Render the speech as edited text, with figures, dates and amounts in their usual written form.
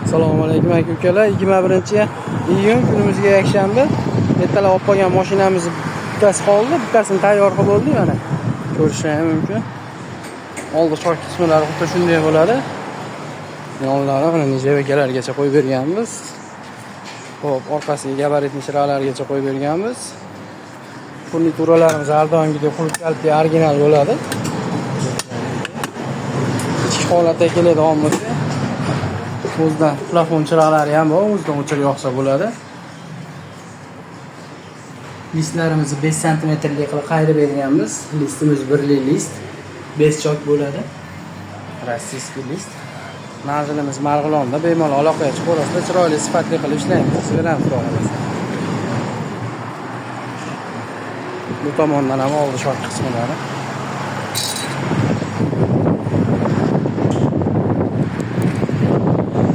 Assalomu alaykum aka ukalar. 21-iyun kunimizga yakshanba. Ertalab olib qolgan mashinamiz bittasi qoldi, bittasini tayyor qilib bo'ldi mana. Ko'rishingiz mumkin. Oldi choy qismlari xuddi shunday bo'ladi. Yonlari mana nejavegalargacha qo'yib berganmiz. Xo'p, orqasiga gabaritli shiralargacha qo'yib berganmiz. Furnituralarimiz har doimgidek qulf kaliti original bo'ladi. Ichki holatda keladigan bo'lsa, o'zidan plafon chiroqlari ham bor, o'zidan o'chirib yoqsa bo'ladi. Listlarimizni 5 sm qilib qayirib berganmiz. Listimiz birli list, 5 chok bo'ladi. Rossiyskiy list. Manzilimiz Marg'ilonda, bemalol aloqaga chiqib orasida chiroyli sifatli qilib ishlaymiz. Sizlar ham Bu tomondan ham oldi short qismlari.